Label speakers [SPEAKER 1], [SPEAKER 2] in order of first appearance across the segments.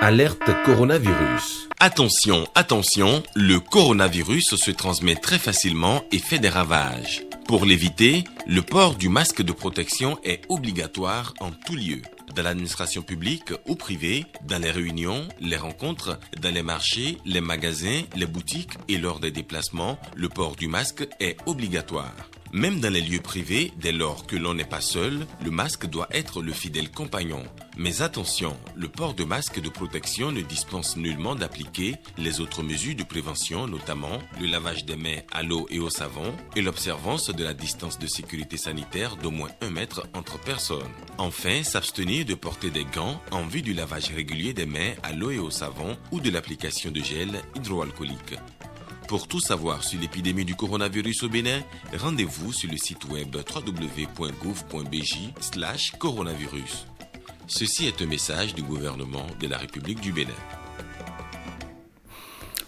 [SPEAKER 1] Alerte coronavirus.
[SPEAKER 2] Attention, attention, le coronavirus se transmet très facilement et fait des ravages. Pour l'éviter, le port du masque de protection est obligatoire en tout lieu. Dans l'administration publique ou privée, dans les réunions, les rencontres, dans les marchés, les magasins, les boutiques et lors des déplacements, le port du masque est obligatoire. Même dans les lieux privés, dès lors que l'on n'est pas seul, le masque doit être le fidèle compagnon. Mais attention, le port de masque de protection ne dispense nullement d'appliquer les autres mesures de prévention, notamment le lavage des mains à l'eau et au savon et l'observance de la distance de sécurité sanitaire d'au moins 1 mètre entre personnes. Enfin, s'abstenir de porter des gants en vue du lavage régulier des mains à l'eau et au savon ou de l'application de gel hydroalcoolique. Pour tout savoir sur l'épidémie du coronavirus au Bénin, rendez-vous sur le site web www.gouv.bj/coronavirus. Ceci est un message du gouvernement de la République du Bénin.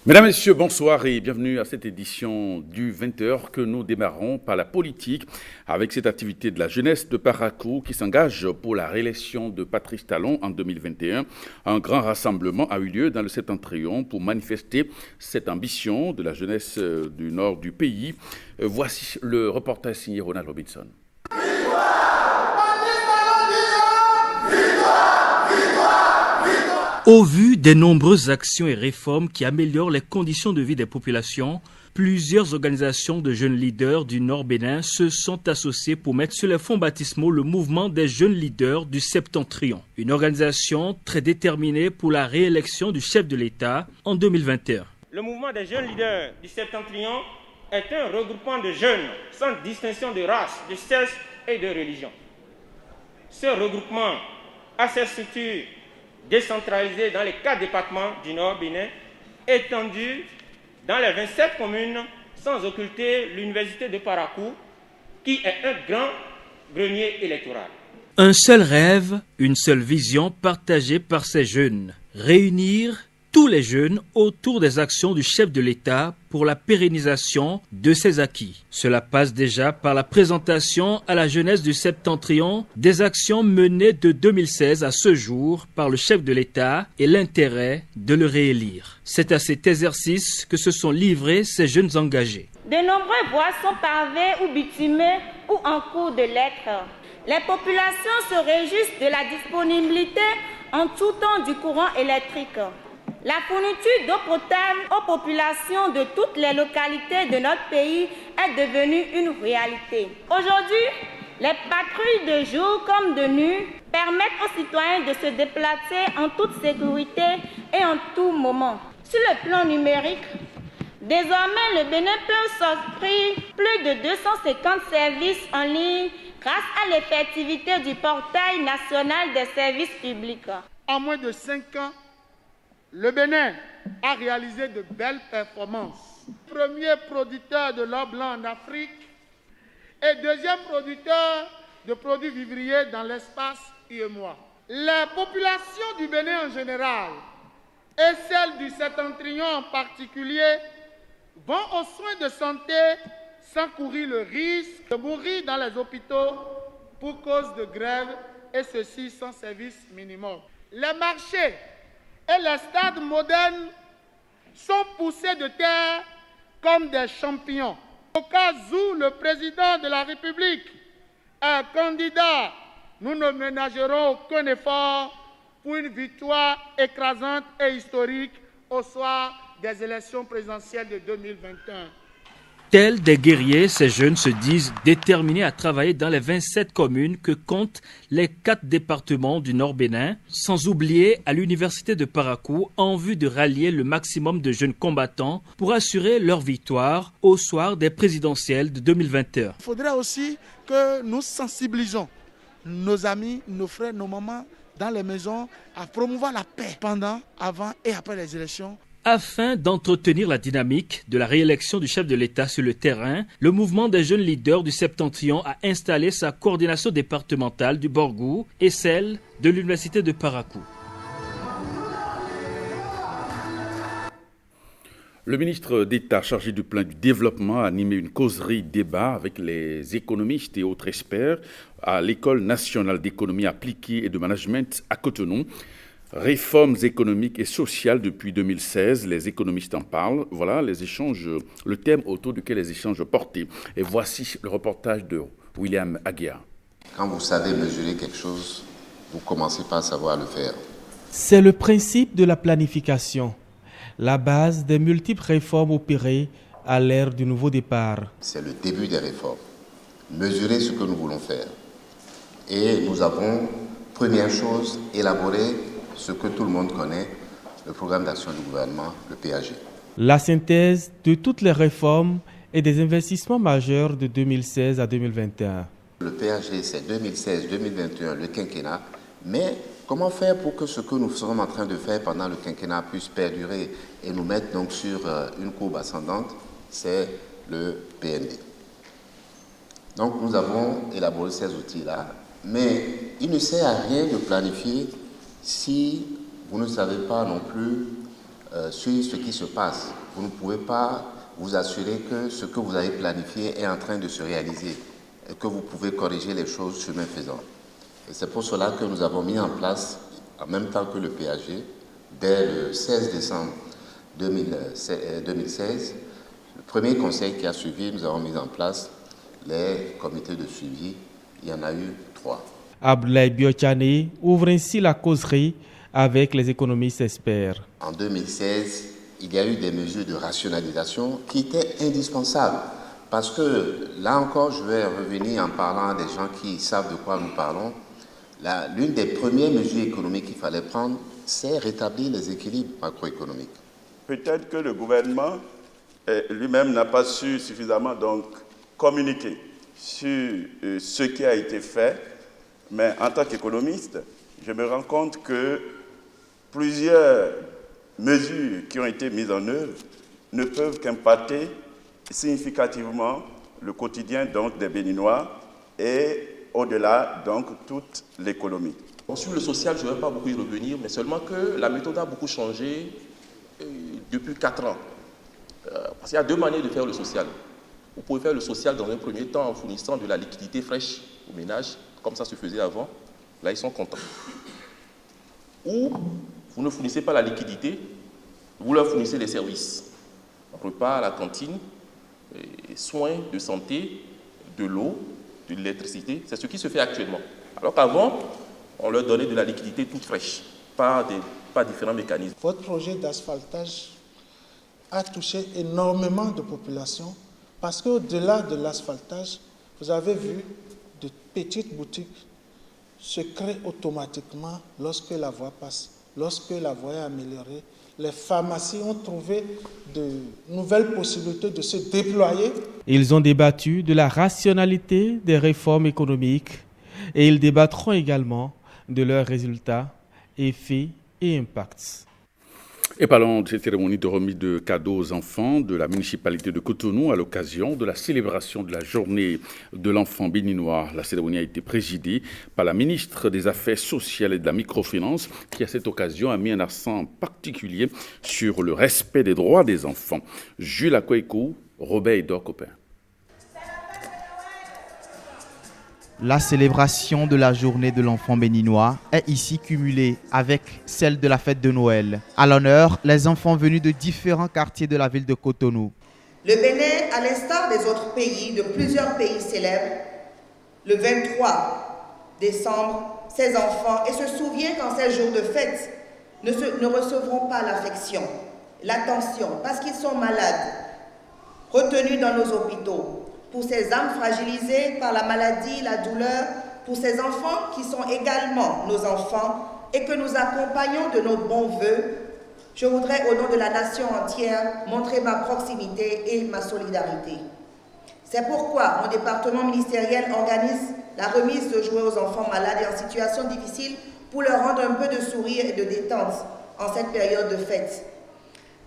[SPEAKER 3] Mesdames, Messieurs, bonsoir et bienvenue à cette édition du 20h que nous démarrons par la politique avec cette activité de la jeunesse de Parakou qui s'engage pour la réélection de Patrice Talon en 2021. Un grand rassemblement a eu lieu dans le Septentrion pour manifester cette ambition de la jeunesse du nord du pays. Voici le reportage signé Ronald Robinson.
[SPEAKER 4] Au vu des nombreuses actions et réformes qui améliorent les conditions de vie des populations, plusieurs organisations de jeunes leaders du Nord Bénin se sont associées pour mettre sur les fonds baptismaux le mouvement des jeunes leaders du Septentrion. Une organisation très déterminée pour la réélection du chef de l'État en 2021.
[SPEAKER 5] Le mouvement des jeunes leaders du Septentrion est un regroupement de jeunes sans distinction de race, de sexe et de religion. Ce regroupement a ses structures décentralisées dans les 4 départements du Nord Bénin, étendues dans les 27 communes, sans occulter l'université de Parakou, qui est un grand grenier électoral.
[SPEAKER 4] Un seul rêve, une seule vision partagée par ces jeunes. Réunir tous les jeunes autour des actions du chef de l'État pour la pérennisation de ses acquis. Cela passe déjà par la présentation à la jeunesse du Septentrion des actions menées de 2016 à ce jour par le chef de l'État et l'intérêt de le réélire. C'est à cet exercice que se sont livrés ces jeunes engagés.
[SPEAKER 6] De nombreux bois sont pavés ou bitumés ou en cours de l'être. Les populations se réjouissent de la disponibilité en tout temps du courant électrique. La fourniture d'eau potable aux populations de toutes les localités de notre pays est devenue une réalité. Aujourd'hui, les patrouilles de jour comme de nuit permettent aux citoyens de se déplacer en toute sécurité et en tout moment. Sur le plan numérique, désormais le Bénin peut s'offrir plus de 250 services en ligne grâce à l'effectivité du portail national des services publics.
[SPEAKER 7] En moins de 5 ans, le Bénin a réalisé de belles performances. Premier producteur de l'or blanc en Afrique et deuxième producteur de produits vivriers dans l'espace UEMOA. Les populations du Bénin en général et celles du Septentrion en particulier vont aux soins de santé sans courir le risque de mourir dans les hôpitaux pour cause de grève et ceci sans service minimum. Les marchés et les stades modernes sont poussés de terre comme des champignons. Au cas où le président de la République est candidat, nous ne ménagerons aucun effort pour une victoire écrasante et historique au soir des élections présidentielles de 2021.
[SPEAKER 4] Tels des guerriers, ces jeunes se disent déterminés à travailler dans les 27 communes que comptent les 4 départements du Nord Bénin, sans oublier à l'université de Parakou en vue de rallier le maximum de jeunes combattants pour assurer leur victoire au soir des présidentielles de 2021.
[SPEAKER 8] Il faudrait aussi que nous sensibilisons nos amis, nos frères, nos mamans dans les maisons à promouvoir la paix pendant, avant et après les élections.
[SPEAKER 4] Afin d'entretenir la dynamique de la réélection du chef de l'État sur le terrain, le mouvement des jeunes leaders du Septentrion a installé sa coordination départementale du Borgou et celle de l'université de Parakou.
[SPEAKER 3] Le ministre d'État chargé du plan du développement a animé une causerie débat avec les économistes et autres experts à l'École nationale d'économie appliquée et de management à Cotonou. Réformes économiques et sociales depuis 2016, les économistes en parlent. Voilà le thème autour duquel les échanges portaient. Et voici le reportage de William Aguiar.
[SPEAKER 9] Quand vous savez mesurer quelque chose, vous commencez par savoir le faire.
[SPEAKER 10] C'est le principe de la planification, la base des multiples réformes opérées à l'ère du nouveau départ.
[SPEAKER 9] C'est le début des réformes. Mesurer ce que nous voulons faire. Et nous avons, première chose, élaboré ce que tout le monde connaît, le programme d'action du gouvernement, le PAG.
[SPEAKER 10] La synthèse de toutes les réformes et des investissements majeurs de 2016 à 2021.
[SPEAKER 9] Le PAG, c'est 2016-2021, le quinquennat. Mais comment faire pour que ce que nous sommes en train de faire pendant le quinquennat puisse perdurer et nous mettre donc sur une courbe ascendante? C'est le PND. Donc nous avons élaboré ces outils-là. Mais il ne sert à rien de planifier si vous ne savez pas non plus sur ce qui se passe. Vous ne pouvez pas vous assurer que ce que vous avez planifié est en train de se réaliser et que vous pouvez corriger les choses chemin faisant. Et c'est pour cela que nous avons mis en place, en même temps que le PAG, dès le 16 décembre 2016, le premier conseil qui a suivi, nous avons mis en place les comités de suivi. Il y en a eu 3.
[SPEAKER 10] Abdoulaye Biochane ouvre ainsi la causerie avec les économistes experts.
[SPEAKER 9] En 2016, il y a eu des mesures de rationalisation qui étaient indispensables. Parce que, là encore, je vais revenir en parlant à des gens qui savent de quoi nous parlons. L'une des premières mesures économiques qu'il fallait prendre, c'est rétablir les équilibres macroéconomiques.
[SPEAKER 11] Peut-être que le gouvernement lui-même n'a pas su suffisamment donc communiquer sur ce qui a été fait, mais en tant qu'économiste, je me rends compte que plusieurs mesures qui ont été mises en œuvre ne peuvent qu'impacter significativement le quotidien donc, des Béninois et au-delà donc toute l'économie.
[SPEAKER 12] Bon, sur le social, je ne vais pas beaucoup y revenir, mais seulement que la méthode a beaucoup changé depuis 4 ans. Parce qu'il y a 2 manières de faire le social. Vous pouvez faire le social dans un premier temps en fournissant de la liquidité fraîche aux ménages, comme ça se faisait avant. Là, ils sont contents. Ou vous ne fournissez pas la liquidité, vous leur fournissez les services. Repas à la cantine, soins de santé, de l'eau, de l'électricité. C'est ce qui se fait actuellement. Alors qu'avant, on leur donnait de la liquidité toute fraîche, par différents mécanismes.
[SPEAKER 8] Votre projet d'asphaltage a touché énormément de populations parce qu'au-delà de l'asphaltage, vous avez vu de petites boutiques se créent automatiquement lorsque la voie passe, lorsque la voie est améliorée. Les pharmacies ont trouvé de nouvelles possibilités de se déployer.
[SPEAKER 10] Ils ont débattu de la rationalité des réformes économiques et ils débattront également de leurs résultats, effets et impacts.
[SPEAKER 3] Et parlons de cette cérémonie de remise de cadeaux aux enfants de la municipalité de Cotonou à l'occasion de la célébration de la journée de l'enfant béninois. La cérémonie a été présidée par la ministre des Affaires sociales et de la microfinance qui à cette occasion a mis un accent particulier sur le respect des droits des enfants. Jules Akoekou, Robert Edor Copin.
[SPEAKER 13] La célébration de la journée de l'enfant béninois est ici cumulée avec celle de la fête de Noël. À l'honneur, les enfants venus de différents quartiers de la ville de Cotonou.
[SPEAKER 14] Le Bénin, à l'instar des autres pays, de plusieurs pays célèbres, le 23 décembre, ses enfants, et se souvient qu'en ces jours de fête, ne recevront pas l'affection, l'attention, parce qu'ils sont malades, retenus dans nos hôpitaux. Pour ces âmes fragilisées par la maladie, la douleur, pour ces enfants qui sont également nos enfants et que nous accompagnons de nos bons voeux, je voudrais, au nom de la nation entière, montrer ma proximité et ma solidarité. C'est pourquoi mon département ministériel organise la remise de jouets aux enfants malades et en situation difficile pour leur rendre un peu de sourire et de détente en cette période de fête.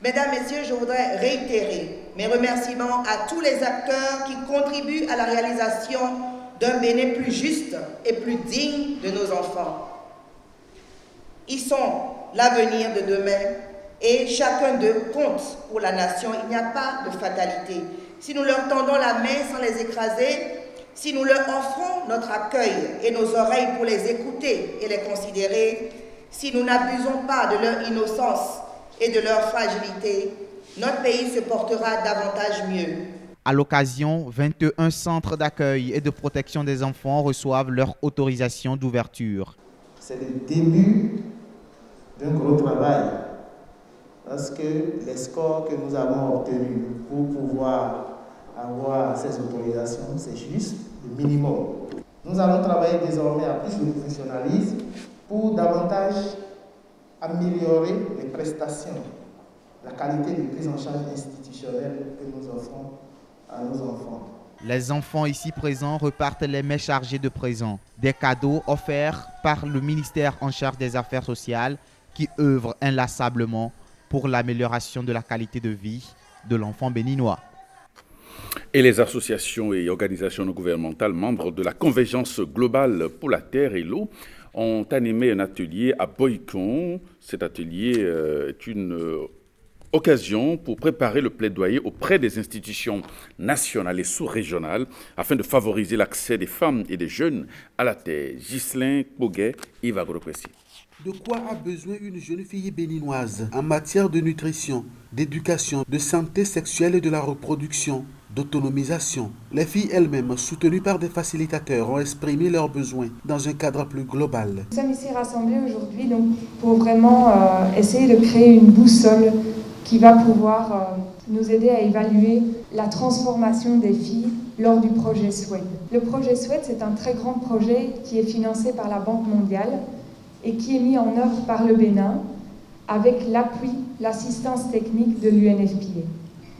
[SPEAKER 14] Mesdames, Messieurs, je voudrais réitérer mes remerciements à tous les acteurs qui contribuent à la réalisation d'un Bénin plus juste et plus digne de nos enfants. Ils sont l'avenir de demain et chacun d'eux compte pour la nation. Il n'y a pas de fatalité. Si nous leur tendons la main sans les écraser, si nous leur offrons notre accueil et nos oreilles pour les écouter et les considérer, Si nous n'abusons pas de leur innocence et de leur fragilité, notre pays se portera davantage mieux.
[SPEAKER 13] À l'occasion, 21 centres d'accueil et de protection des enfants reçoivent leur autorisation d'ouverture.
[SPEAKER 8] C'est le début d'un gros travail parce que les scores que nous avons obtenus pour pouvoir avoir ces autorisations, c'est juste le minimum. Nous allons travailler désormais à plus de professionnalisme pour davantage améliorer les prestations, la qualité de prise en charge institutionnelle que nous offrons à nos enfants.
[SPEAKER 13] Les enfants ici présents repartent les mains chargées de présents, des cadeaux offerts par le ministère en charge des Affaires sociales qui œuvre inlassablement pour l'amélioration de la qualité de vie de l'enfant béninois.
[SPEAKER 3] Et les associations et organisations non gouvernementales membres de la Convergence globale pour la terre et l'eau ont animé un atelier à Boycon. Cet atelier est une occasion pour préparer le plaidoyer auprès des institutions nationales et sous-régionales afin de favoriser l'accès des femmes et des jeunes à la terre. Ghislain Poguet, Yves Agroprécy.
[SPEAKER 15] De quoi a besoin une jeune fille béninoise en matière de nutrition, d'éducation, de santé sexuelle et de la reproduction, d'autonomisation? Les filles elles-mêmes, soutenues par des facilitateurs, ont exprimé leurs besoins dans un cadre plus global.
[SPEAKER 16] Nous sommes ici rassemblés aujourd'hui pour vraiment essayer de créer une boussole qui va pouvoir nous aider à évaluer la transformation des filles lors du projet SWED. Le projet SWED, c'est un très grand projet qui est financé par la Banque mondiale et qui est mis en œuvre par le Bénin avec l'appui, l'assistance technique de l'UNFPA.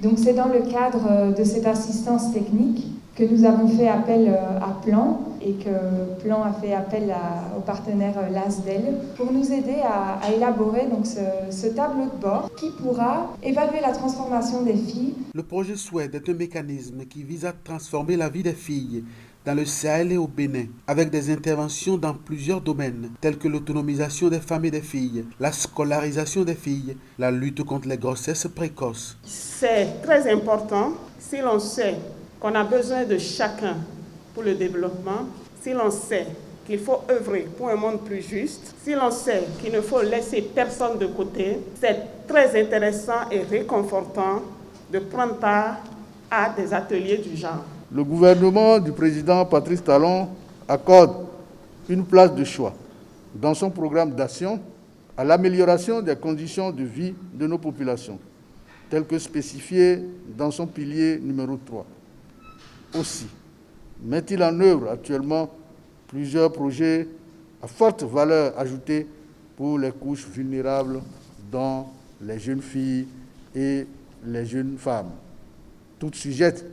[SPEAKER 16] Donc c'est dans le cadre de cette assistance technique que nous avons fait appel à Plan et que Plan a fait appel au partenaire LASDEL pour nous aider à élaborer donc ce tableau de bord qui pourra évaluer la transformation des filles.
[SPEAKER 15] Le projet SWED est un mécanisme qui vise à transformer la vie des filles dans le Sahel et au Bénin, avec des interventions dans plusieurs domaines, tels que l'autonomisation des femmes et des filles, la scolarisation des filles, la lutte contre les grossesses précoces.
[SPEAKER 17] C'est très important si l'on sait qu'on a besoin de chacun pour le développement, si l'on sait qu'il faut œuvrer pour un monde plus juste, si l'on sait qu'il ne faut laisser personne de côté, c'est très intéressant et réconfortant de prendre part à des ateliers du genre.
[SPEAKER 18] Le gouvernement du président Patrice Talon accorde une place de choix dans son programme d'action à l'amélioration des conditions de vie de nos populations, tel que spécifié dans son pilier numéro 3. Aussi, met-il en œuvre actuellement plusieurs projets à forte valeur ajoutée pour les couches vulnérables, dont les jeunes filles et les jeunes femmes, toutes sujettes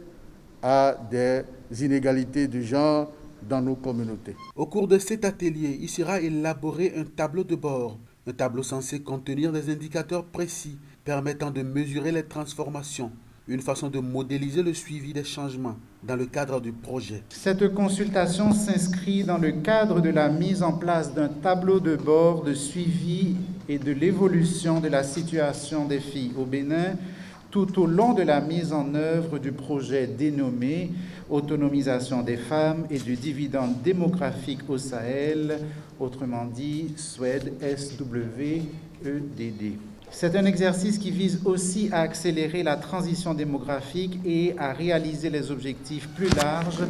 [SPEAKER 18] à des inégalités de genre dans nos communautés.
[SPEAKER 15] Au cours de cet atelier, il sera élaboré un tableau de bord, un tableau censé contenir des indicateurs précis permettant de mesurer les transformations, une façon de modéliser le suivi des changements dans le cadre du projet.
[SPEAKER 19] Cette consultation s'inscrit dans le cadre de la mise en place d'un tableau de bord de suivi et de l'évolution de la situation des filles au Bénin tout au long de la mise en œuvre du projet dénommé « Autonomisation des femmes et du dividende démographique au Sahel », autrement dit SWED, SWEDD. C'est un exercice qui vise aussi à accélérer la transition démographique et à réaliser les objectifs plus larges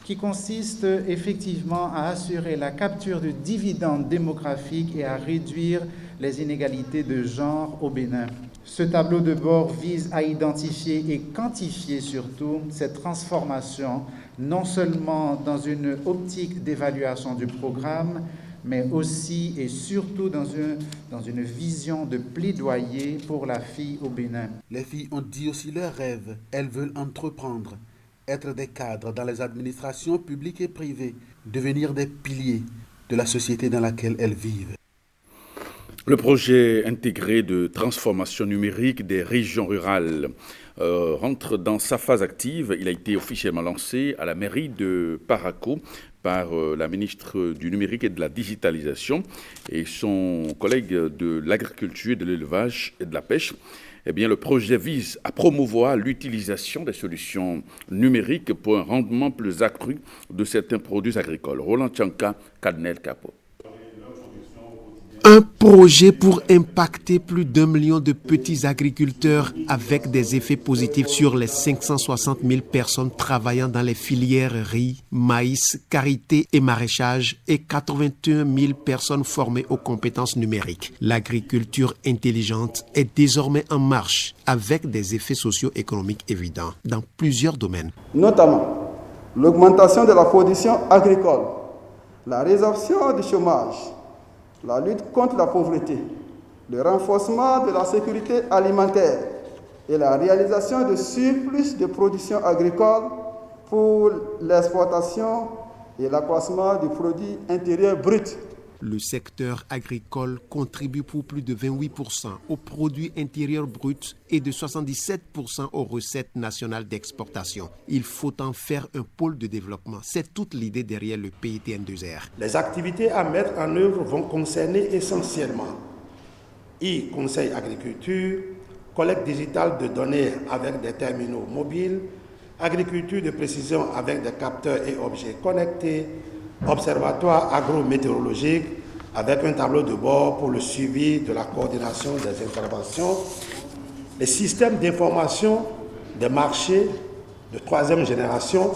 [SPEAKER 19] qui consistent effectivement à assurer la capture du dividende démographique et à réduire les inégalités de genre au Bénin. Ce tableau de bord vise à identifier et quantifier surtout cette transformation, non seulement dans une optique d'évaluation du programme, mais aussi et surtout dans une vision de plaidoyer pour la fille au Bénin.
[SPEAKER 15] Les filles ont dit aussi leurs rêves. Elles veulent entreprendre, être des cadres dans les administrations publiques et privées, devenir des piliers de la société dans laquelle elles vivent.
[SPEAKER 3] Le projet intégré de transformation numérique des régions rurales rentre dans sa phase active. Il a été officiellement lancé à la mairie de Paraco par la ministre du numérique et de la digitalisation et son collègue de l'agriculture, de l'élevage et de la pêche. Eh bien, le projet vise à promouvoir l'utilisation des solutions numériques pour un rendement plus accru de certains produits agricoles. Roland Tchanka, Cadnel Capo.
[SPEAKER 20] Un projet pour impacter plus d'1 million de petits agriculteurs avec des effets positifs sur les 560 000 personnes travaillant dans les filières riz, maïs, karité et maraîchage et 81 000 personnes formées aux compétences numériques. L'agriculture intelligente est désormais en marche avec des effets socio-économiques évidents dans plusieurs domaines.
[SPEAKER 21] Notamment l'augmentation de la production agricole, la résorption du chômage, la lutte contre la pauvreté, le renforcement de la sécurité alimentaire et la réalisation de surplus de production agricole pour l'exportation et l'accroissement du produit intérieur brut.
[SPEAKER 20] Le secteur agricole contribue pour plus de 28% au produit intérieur brut et de 77% aux recettes nationales d'exportation. Il faut en faire un pôle de développement. C'est toute l'idée derrière le PITN2R.
[SPEAKER 22] Les activités à mettre en œuvre vont concerner essentiellement e-conseil agriculture, collecte digitale de données avec des terminaux mobiles, agriculture de précision avec des capteurs et objets connectés, observatoire agrométéorologique avec un tableau de bord pour le suivi de la coordination des interventions, les systèmes d'information des marchés de 3e génération,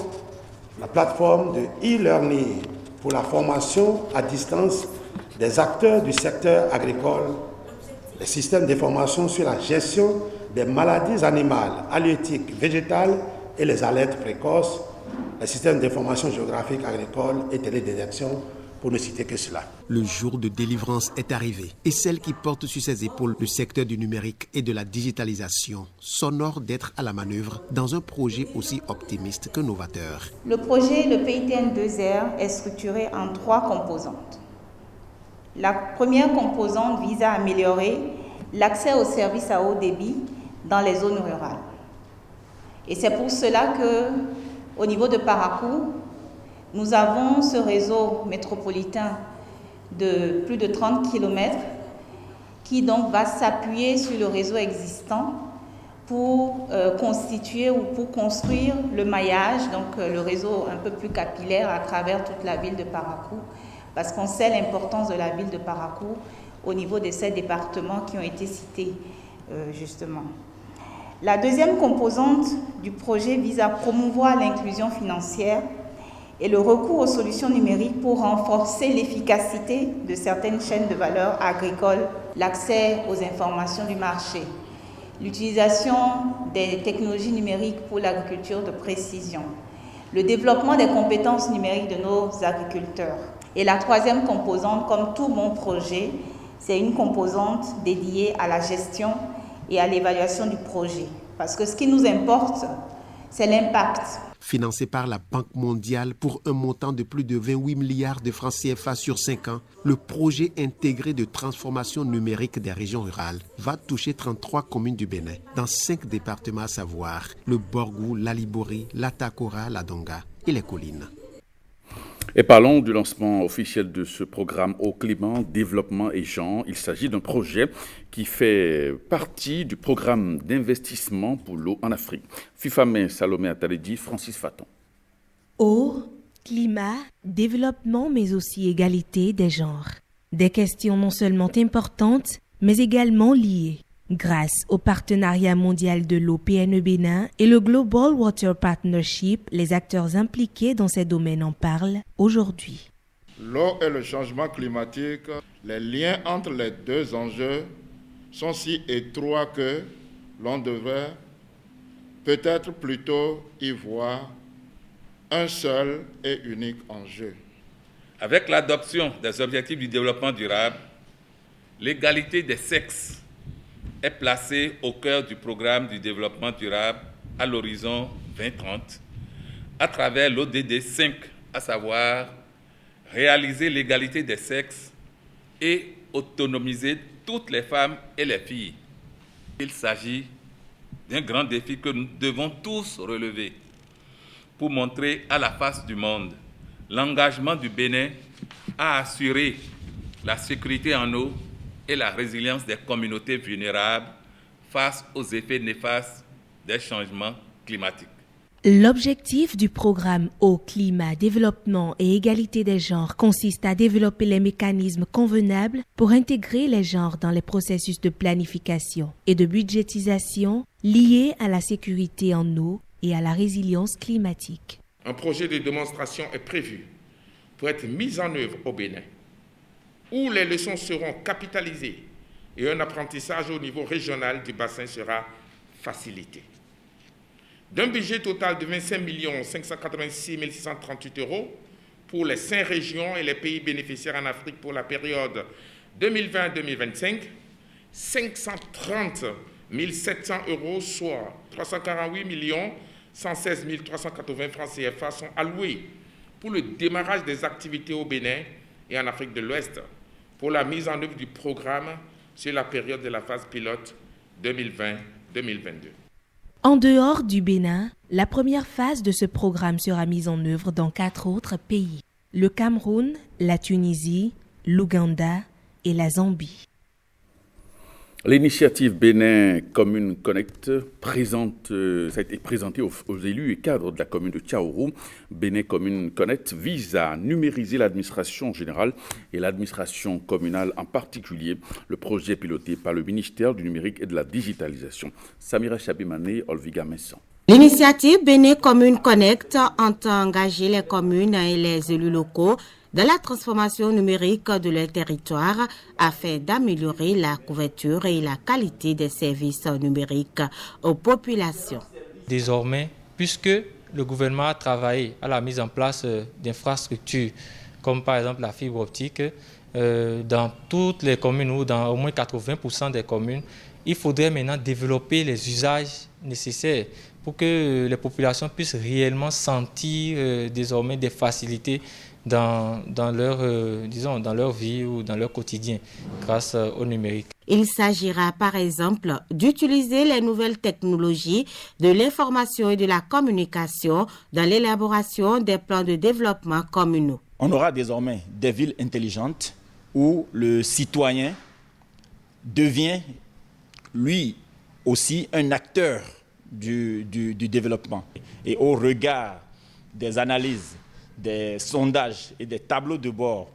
[SPEAKER 22] la plateforme de e-learning pour la formation à distance des acteurs du secteur agricole, les systèmes d'information sur la gestion des maladies animales, halieutiques, végétales et les alertes précoces, les systèmes d'information géographique agricole et télédétection, pour ne citer que cela.
[SPEAKER 20] Le jour de délivrance est arrivé et celle qui porte sur ses épaules le secteur du numérique et de la digitalisation s'honore d'être à la manœuvre dans un projet aussi optimiste que novateur.
[SPEAKER 23] Le projet, le PITN2R, est structuré en 3 composantes. La première composante vise à améliorer l'accès aux services à haut débit dans les zones rurales. Et c'est pour cela que, au niveau de Parakou, nous avons ce réseau métropolitain de plus de 30 km qui donc va s'appuyer sur le réseau existant pour constituer ou pour construire le maillage, donc le réseau un peu plus capillaire à travers toute la ville de Parakou, parce qu'on sait l'importance de la ville de Parakou au niveau de ces départements qui ont été cités justement. La deuxième composante du projet vise à promouvoir l'inclusion financière et le recours aux solutions numériques pour renforcer l'efficacité de certaines chaînes de valeur agricoles, l'accès aux informations du marché, l'utilisation des technologies numériques pour l'agriculture de précision, le développement des compétences numériques de nos agriculteurs. Et la troisième composante, comme tout bon projet, c'est une composante dédiée à la gestion et à l'évaluation du projet. Parce que ce qui nous importe, c'est l'impact.
[SPEAKER 20] Financé par la Banque mondiale pour un montant de plus de 28 milliards de francs CFA sur 5 ans, le projet intégré de transformation numérique des régions rurales va toucher 33 communes du Bénin, dans 5 départements à savoir le Borgou, l'Alibori, l'Atakora, la Donga et les collines.
[SPEAKER 3] Et parlons du lancement officiel de ce programme Eau, Climat, Développement et Genre. Il s'agit d'un projet qui fait partie du programme d'investissement pour l'eau en Afrique. Fifamé Salomé Ataledi, Francis Faton.
[SPEAKER 24] Eau, climat, développement, mais aussi égalité des genres. Des questions non seulement importantes, mais également liées. Grâce au partenariat mondial de l'eau PNE Bénin et le Global Water Partnership, les acteurs impliqués dans ces domaines en parlent aujourd'hui.
[SPEAKER 25] L'eau et le changement climatique, les liens entre les deux enjeux sont si étroits que l'on devrait peut-être plutôt y voir un seul et unique enjeu.
[SPEAKER 26] Avec l'adoption des objectifs du développement durable, l'égalité des sexes est placée au cœur du programme du développement durable à l'horizon 2030 à travers l'ODD 5, à savoir réaliser l'égalité des sexes et autonomiser toutes les femmes et les filles. Il s'agit d'un grand défi que nous devons tous relever pour montrer à la face du monde l'engagement du Bénin à assurer la sécurité en eau et la résilience des communautés vulnérables face aux effets néfastes des changements climatiques.
[SPEAKER 24] L'objectif du programme Eau, Climat, Développement et Égalité des genres consiste à développer les mécanismes convenables pour intégrer les genres dans les processus de planification et de budgétisation liés à la sécurité en eau et à la résilience climatique.
[SPEAKER 1] Un projet de démonstration est prévu pour être mis en œuvre au Bénin, où les leçons seront capitalisées et un apprentissage au niveau régional du bassin sera facilité. D'un budget total de 25 586 638 € pour les 5 régions et les pays bénéficiaires en Afrique pour la période 2020-2025, 530 700 €, soit 348 116 380 francs CFA sont alloués pour le démarrage des activités au Bénin et en Afrique de l'Ouest pour la mise en œuvre du programme sur la période de la phase pilote 2020-2022.
[SPEAKER 24] En dehors du Bénin, la première phase de ce programme sera mise en œuvre dans 4 autres pays: le Cameroun, la Tunisie, l'Ouganda et la Zambie.
[SPEAKER 3] L'initiative Bénin Commune Connect ça a été présenté aux élus et cadres de la commune de Tchaourou. Bénin Commune Connect vise à numériser l'administration générale et l'administration communale en particulier. Le projet est piloté par le ministère du Numérique et de la Digitalisation. Samira Chabimane, Olviga Messon.
[SPEAKER 2] L'initiative Bénin Commune Connect entend engager les communes et les élus locaux dans la transformation numérique de leur territoire afin d'améliorer la couverture et la qualité des services numériques aux populations.
[SPEAKER 4] Désormais, puisque le gouvernement a travaillé à la mise en place d'infrastructures, comme par exemple la fibre optique, dans toutes les communes ou dans au moins 80% des communes, il faudrait maintenant développer les usages nécessaires pour que les populations puissent réellement sentir désormais des facilités dans leur vie ou dans leur quotidien grâce au numérique.
[SPEAKER 2] Il s'agira par exemple d'utiliser les nouvelles technologies de l'information et de la communication dans l'élaboration des plans de développement communaux.
[SPEAKER 5] On aura désormais des villes intelligentes où le citoyen devient lui aussi un acteur du développement. Et au regard des analyses, des sondages et des tableaux de bord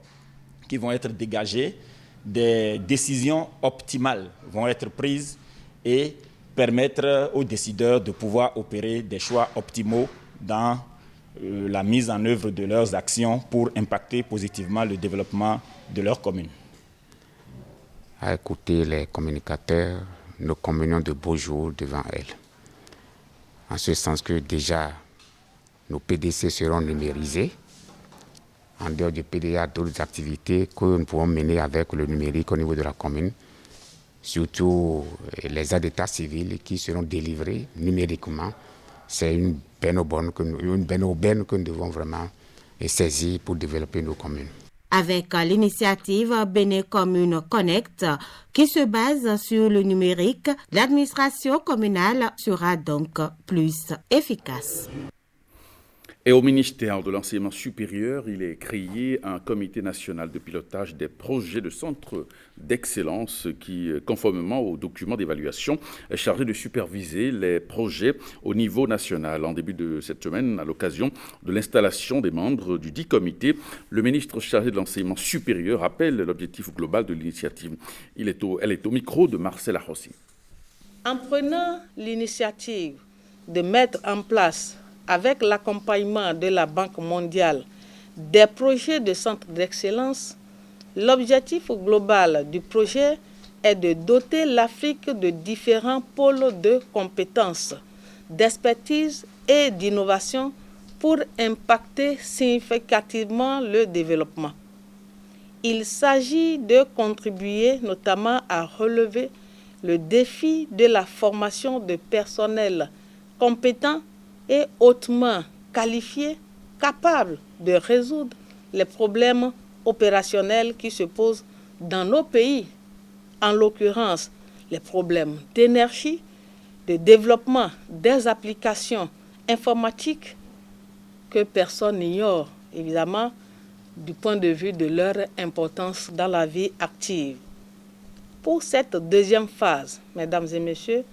[SPEAKER 5] qui vont être dégagés, des décisions optimales vont être prises et permettre aux décideurs de pouvoir opérer des choix optimaux dans la mise en œuvre de leurs actions pour impacter positivement le développement de leur commune.
[SPEAKER 6] À écouter les communicateurs, nos communions de beaux jours devant elles. En ce sens que déjà, nos PDC seront numérisés. En dehors du PDA, d'autres activités que nous pouvons mener avec le numérique au niveau de la commune, surtout les aides d'état civil qui seront délivrées numériquement. C'est une peine aubaine que nous devons vraiment saisir pour développer nos communes.
[SPEAKER 2] Avec l'initiative Bénin Commune Connect, qui se base sur le numérique, l'administration communale sera donc plus efficace.
[SPEAKER 3] Et au ministère de l'Enseignement supérieur, il est créé un comité national de pilotage des projets de centres d'excellence qui, conformément au document d'évaluation, est chargé de superviser les projets au niveau national. En début de cette semaine, à l'occasion de l'installation des membres du dit comité, le ministre chargé de l'Enseignement supérieur rappelle l'objectif global de l'initiative. Elle est au micro de Marcel Arrossi.
[SPEAKER 7] En prenant l'initiative de mettre en place, avec l'accompagnement de la Banque mondiale, des projets de centres d'excellence, l'objectif global du projet est de doter l'Afrique de différents pôles de compétences, d'expertise et d'innovation pour impacter significativement le développement. Il s'agit de contribuer notamment à relever le défi de la formation de personnel compétent et hautement qualifiés, capables de résoudre les problèmes opérationnels qui se posent dans nos pays, en l'occurrence les problèmes d'énergie, de développement des applications informatiques que personne n'ignore, évidemment, du point de vue de leur importance dans la vie active. Pour cette deuxième phase, mesdames et messieurs,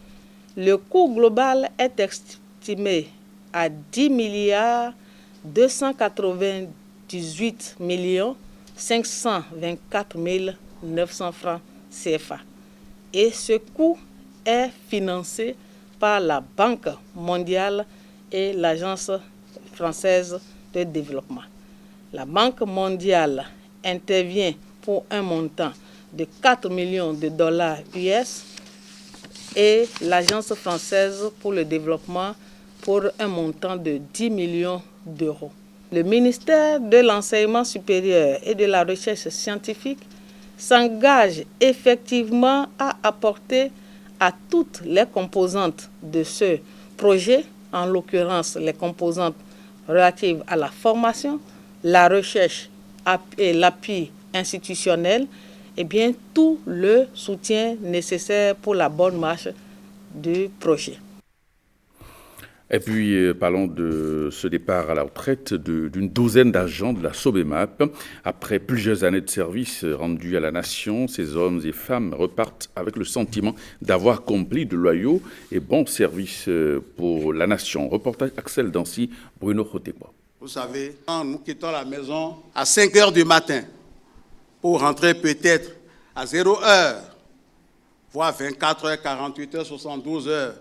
[SPEAKER 7] le coût global est estimé à 10 milliards 298 millions 524 900 francs CFA. Et ce coût est financé par la Banque mondiale et l'Agence française de développement. La Banque mondiale intervient pour un montant de 4 millions de dollars US et l'Agence française pour le développement pour un montant de 10 millions d'euros. Le ministère de l'Enseignement supérieur et de la Recherche scientifique s'engage effectivement à apporter à toutes les composantes de ce projet, en l'occurrence les composantes relatives à la formation, la recherche et l'appui institutionnel, et bien tout le soutien nécessaire pour la bonne marche du projet.
[SPEAKER 3] Et puis, parlons de ce départ à la retraite d'une douzaine d'agents de la SOBEMAP. Après plusieurs années de service rendus à la nation, ces hommes et femmes repartent avec le sentiment d'avoir accompli de loyaux et bons services pour la nation. Reportage Axel Dancy, Bruno Khotekwa.
[SPEAKER 8] Vous savez, quand nous quittons la maison à 5 heures du matin pour rentrer peut-être à 0 heure, voire 24 heures, 48 heures, 72 heures,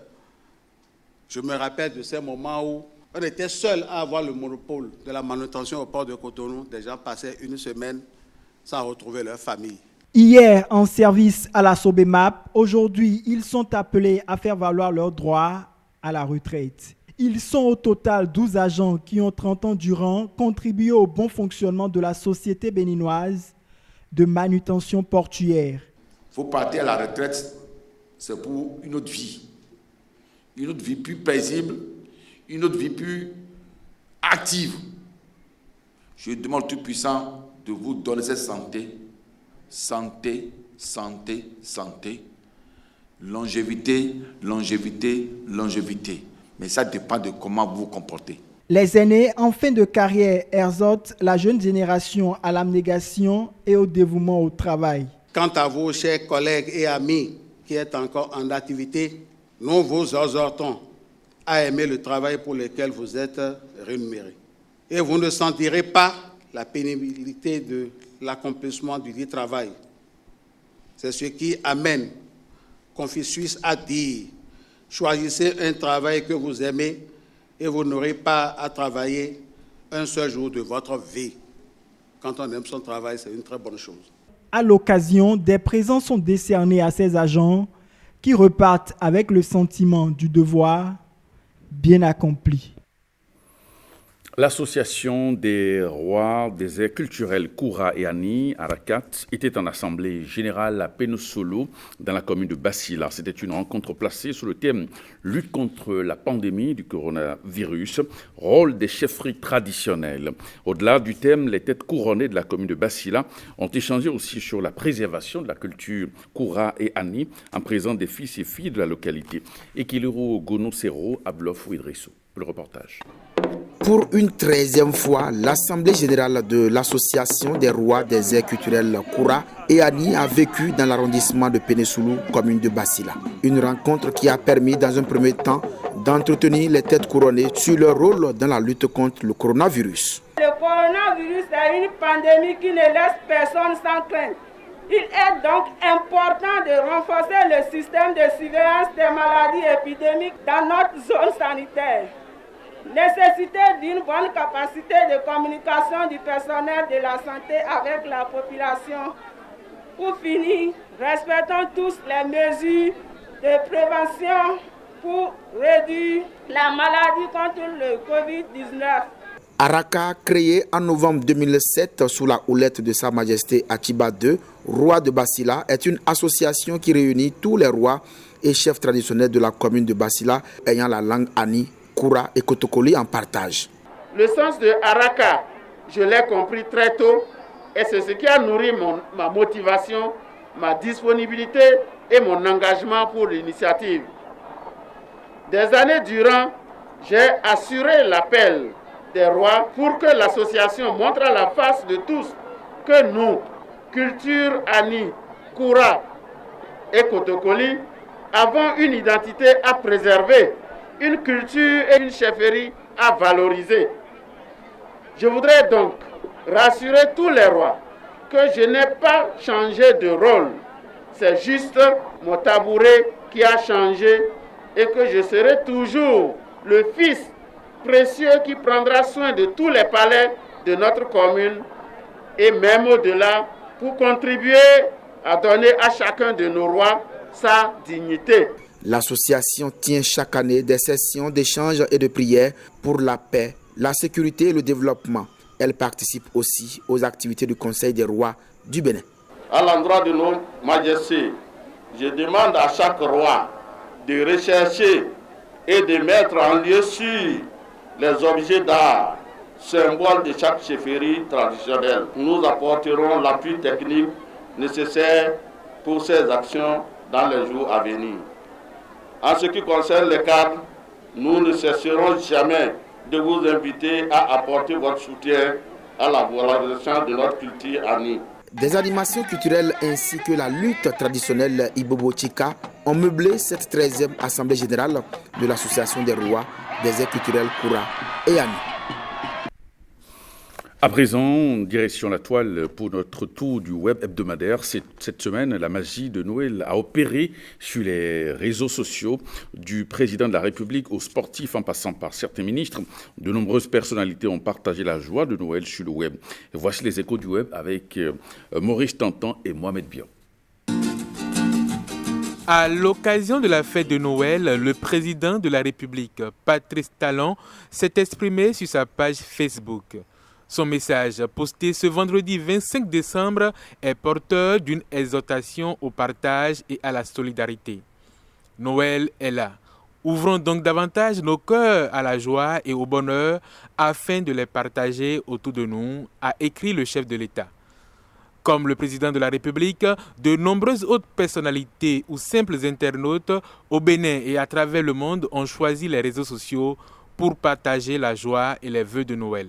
[SPEAKER 8] je me rappelle de ces moments où on était seul à avoir le monopole de la manutention au port de Cotonou. Des gens passaient une semaine sans retrouver leur famille.
[SPEAKER 9] Hier, en service à la SOBEMAP, aujourd'hui, ils sont appelés à faire valoir leurs droits à la retraite. Ils sont au total 12 agents qui ont 30 ans durant contribué au bon fonctionnement de la société béninoise de manutention portuaire.
[SPEAKER 10] Vous partez à la retraite, c'est pour une autre vie plus paisible, une autre vie plus active. Je demande au Tout-Puissant de vous donner cette santé, santé, santé, santé, longévité, longévité, longévité. Mais ça dépend de comment vous vous comportez.
[SPEAKER 9] Les aînés en fin de carrière exhortent la jeune génération à l'abnégation et au dévouement au travail.
[SPEAKER 8] Quant à vos chers collègues et amis qui êtes encore en activité, nous vous exhortons à aimer le travail pour lequel vous êtes rémunérés. Et vous ne sentirez pas la pénibilité de l'accomplissement du dit travail. C'est ce qui amène Confucius à dire « Choisissez un travail que vous aimez et vous n'aurez pas à travailler un seul jour de votre vie. » Quand on aime son travail, c'est une très bonne chose.
[SPEAKER 9] À l'occasion, des présents sont décernés à ces agents qui repartent avec le sentiment du devoir bien accompli.
[SPEAKER 3] L'association des rois des aires culturelles Koura et Ani, Arakat, était en assemblée générale à Penosolo, dans la commune de Basila. C'était une rencontre placée sur le thème « Lutte contre la pandémie du coronavirus, rôle des chefferies traditionnelles ». Au-delà du thème, les têtes couronnées de la commune de Basila ont échangé aussi sur la préservation de la culture Koura et Ani, en présence des fils et filles de la localité. Ekiliro Gono-Sero, Ablof Ouidrissou. Le reportage.
[SPEAKER 11] Pour une 13e fois, l'Assemblée générale de l'Association des rois des aires culturelles Koura et Ani a vécu dans l'arrondissement de Penesulu, commune de Basila. Une rencontre qui a permis dans un premier temps d'entretenir les têtes couronnées sur leur rôle dans la lutte contre le coronavirus.
[SPEAKER 12] Le coronavirus est une pandémie qui ne laisse personne sans crainte. Il est donc important de renforcer le système de surveillance des maladies épidémiques dans notre zone sanitaire. Nécessité d'une bonne capacité de communication du personnel de la santé avec la population. Pour finir, respectons tous les mesures de prévention pour réduire la maladie contre le Covid-19.
[SPEAKER 11] Araka, créé en novembre 2007 sous la houlette de Sa Majesté Atiba II, roi de Basila, est une association qui réunit tous les rois et chefs traditionnels de la commune de Basila ayant la langue Ani, Koura et Kotokoli en partage.
[SPEAKER 17] Le sens de Araka, je l'ai compris très tôt et c'est ce qui a nourri ma motivation, ma disponibilité et mon engagement pour l'initiative. Des années durant, j'ai assuré l'appel des rois pour que l'association montre à la face de tous que nous, culture Ani, Koura et Kotokoli, avons une identité à préserver
[SPEAKER 22] une culture et une chefferie à valoriser. Je voudrais donc rassurer tous les rois que je n'ai pas changé de rôle. C'est juste mon tabouret qui a changé et que je serai toujours le fils précieux qui prendra soin de tous les palais de notre commune et même au-delà pour contribuer à donner à chacun de nos rois sa dignité.
[SPEAKER 11] L'association tient chaque année des sessions d'échange et de prières pour la paix, la sécurité et le développement. Elle participe aussi aux activités du Conseil des rois du Bénin.
[SPEAKER 22] À l'endroit de nos majestés, je demande à chaque roi de rechercher et de mettre en lieu sûr les objets d'art, symboles de chaque chefferie traditionnelle. Nous apporterons l'appui technique nécessaire pour ces actions dans les jours à venir. En ce qui concerne les cadres, nous ne cesserons jamais de vous inviter à apporter votre soutien à la valorisation de notre culture Ani.
[SPEAKER 11] Des animations culturelles ainsi que la lutte traditionnelle Ibobo-Chika ont meublé cette 13e Assemblée générale de l'Association des rois des aires culturelles Koura et Ani.
[SPEAKER 3] À présent, direction la toile pour notre tour du web hebdomadaire. Cette semaine, la magie de Noël a opéré sur les réseaux sociaux, du président de la République aux sportifs en passant par certains ministres. De nombreuses personnalités ont partagé la joie de Noël sur le web. Et voici les échos du web avec Maurice Tantan et Mohamed Bion.
[SPEAKER 13] À l'occasion de la fête de Noël, le président de la République, Patrice Talon, s'est exprimé sur sa page Facebook. Son message, posté ce vendredi 25 décembre, est porteur d'une exhortation au partage et à la solidarité. Noël est là. Ouvrons donc davantage nos cœurs à la joie et au bonheur afin de les partager autour de nous, a écrit le chef de l'État. Comme le président de la République, de nombreuses autres personnalités ou simples internautes au Bénin et à travers le monde ont choisi les réseaux sociaux pour partager la joie et les vœux de Noël.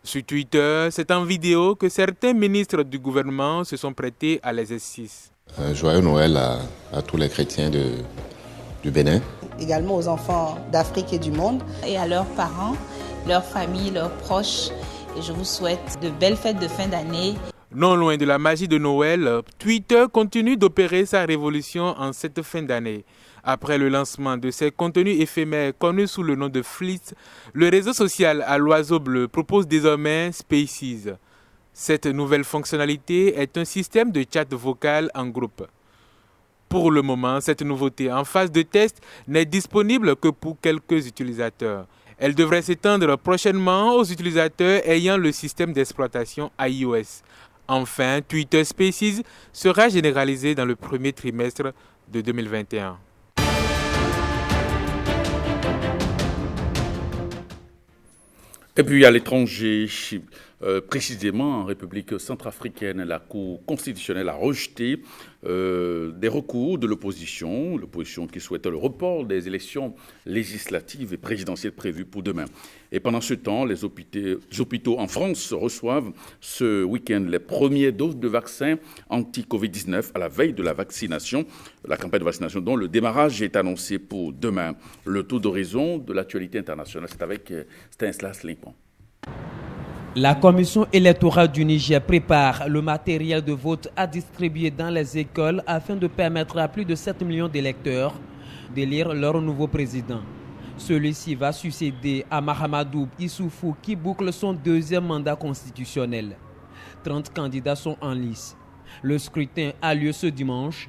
[SPEAKER 13] Sur Twitter, c'est en vidéo que certains ministres du gouvernement se sont prêtés à l'exercice.
[SPEAKER 14] Joyeux Noël à tous les chrétiens du Bénin.
[SPEAKER 15] Également aux enfants d'Afrique et du monde.
[SPEAKER 23] Et à leurs parents, leurs familles, leurs proches. Et je vous souhaite de belles fêtes de fin d'année.
[SPEAKER 13] Non loin de la magie de Noël, Twitter continue d'opérer sa révolution en cette fin d'année. Après le lancement de ses contenus éphémères connus sous le nom de Fleets, le réseau social à l'oiseau bleu propose désormais Spaces. Cette nouvelle fonctionnalité est un système de chat vocal en groupe. Pour le moment, cette nouveauté en phase de test n'est disponible que pour quelques utilisateurs. Elle devrait s'étendre prochainement aux utilisateurs ayant le système d'exploitation iOS. Enfin, Twitter Spaces sera généralisé dans le premier trimestre de 2021.
[SPEAKER 3] Et puis à l'étranger, précisément en République centrafricaine, la Cour constitutionnelle a rejeté des recours de l'opposition qui souhaitait le report des élections législatives et présidentielles prévues pour demain. Et pendant ce temps, les hôpitaux en France reçoivent ce week-end les premières doses de vaccins anti-Covid-19 à la veille de la vaccination, la campagne de vaccination dont le démarrage est annoncé pour demain. Le tour d'horizon de l'actualité internationale, c'est avec Stanislas Limpon.
[SPEAKER 16] La commission électorale du Niger prépare le matériel de vote à distribuer dans les écoles afin de permettre à plus de 7 millions d'électeurs d'élire leur nouveau président. Celui-ci va succéder à Mahamadou Issoufou qui boucle son deuxième mandat constitutionnel. 30 candidats sont en lice. Le scrutin a lieu ce dimanche,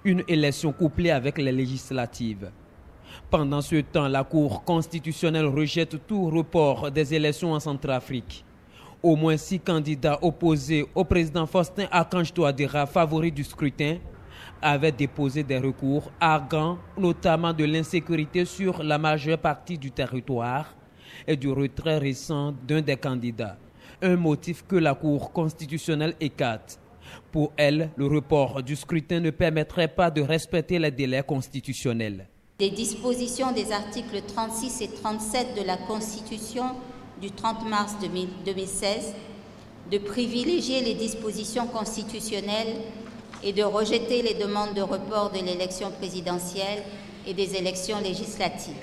[SPEAKER 16] une élection couplée avec les législatives. Pendant ce temps, la Cour constitutionnelle rejette tout report des élections en Centrafrique. Au moins 6 candidats opposés au président Faustin Archange Touadéra, favori du scrutin, avaient déposé des recours arguant notamment de l'insécurité sur la majeure partie du territoire et du retrait récent d'un des candidats. Un motif que la Cour constitutionnelle écarte. Pour elle, le report du scrutin ne permettrait pas de respecter les délais constitutionnels.
[SPEAKER 23] Des dispositions des articles 36 et 37 de la Constitution du 30 mars 2016, de privilégier les dispositions constitutionnelles et de rejeter les demandes de report de l'élection présidentielle et des élections législatives.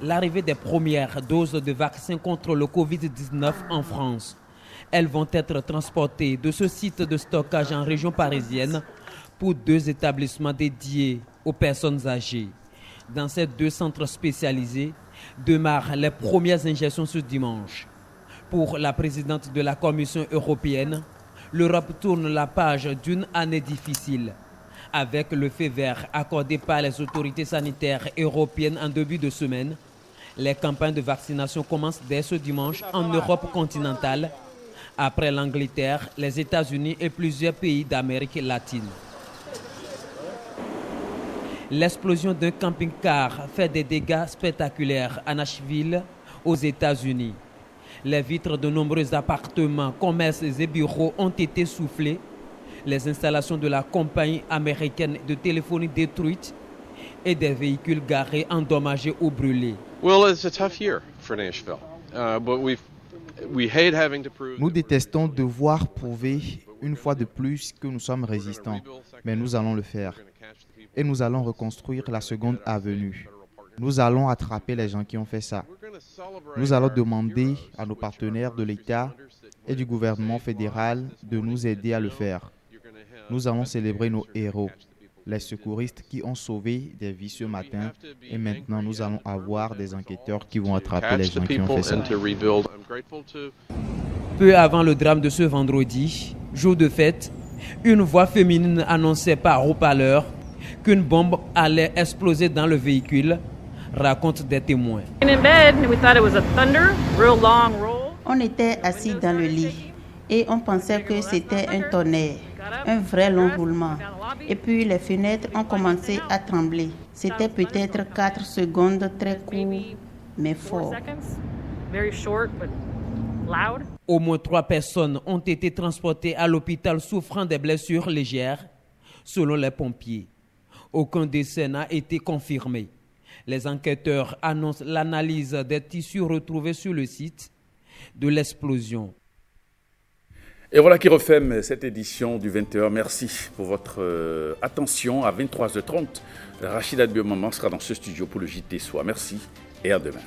[SPEAKER 16] l'arrivée des premières doses de vaccins contre le Covid-19 en France. Elles vont être transportées de ce site de stockage en région parisienne pour 2 établissements dédiés aux personnes âgées. Dans ces 2 centres spécialisés démarrent les premières injections ce dimanche. Pour la présidente de la Commission européenne, l'Europe tourne la page d'une année difficile. Avec le feu vert accordé par les autorités sanitaires européennes en début de semaine, les campagnes de vaccination commencent dès ce dimanche en Europe continentale, après l'Angleterre, les États-Unis et plusieurs pays d'Amérique latine. L'explosion d'un camping-car fait des dégâts spectaculaires à Nashville, aux États-Unis. Les vitres de nombreux appartements, commerces et bureaux ont été soufflées. Les installations de la compagnie américaine de téléphonie détruites et des véhicules garés endommagés ou brûlés.
[SPEAKER 18] Nous détestons devoir prouver une fois de plus que nous sommes résistants, mais nous allons le faire. Et nous allons reconstruire la seconde avenue. Nous allons attraper les gens qui ont fait ça. Nous allons demander à nos partenaires de l'État et du gouvernement fédéral de nous aider à le faire. Nous allons célébrer nos héros, les secouristes qui ont sauvé des vies ce matin, et maintenant nous allons avoir des enquêteurs qui vont attraper les gens qui ont fait ça.
[SPEAKER 16] Peu avant le drame de ce vendredi, jour de fête, une voix féminine annonçait par haut-parleur qu'une bombe allait exploser dans le véhicule, racontent des témoins.
[SPEAKER 15] On était assis dans le lit et on pensait que c'était un tonnerre, un vrai long roulement. Et puis les fenêtres ont commencé à trembler. C'était peut-être 4 secondes très courts, mais forts.
[SPEAKER 16] Au moins 3 personnes ont été transportées à l'hôpital souffrant des blessures légères, selon les pompiers. Aucun décès n'a été confirmé. Les enquêteurs annoncent l'analyse des tissus retrouvés sur le site de l'explosion.
[SPEAKER 3] Et voilà qui referme cette édition du 20h. Merci pour votre attention. À 23h30, Rachida Biomama sera dans ce studio pour le JT Soir. Merci et à demain.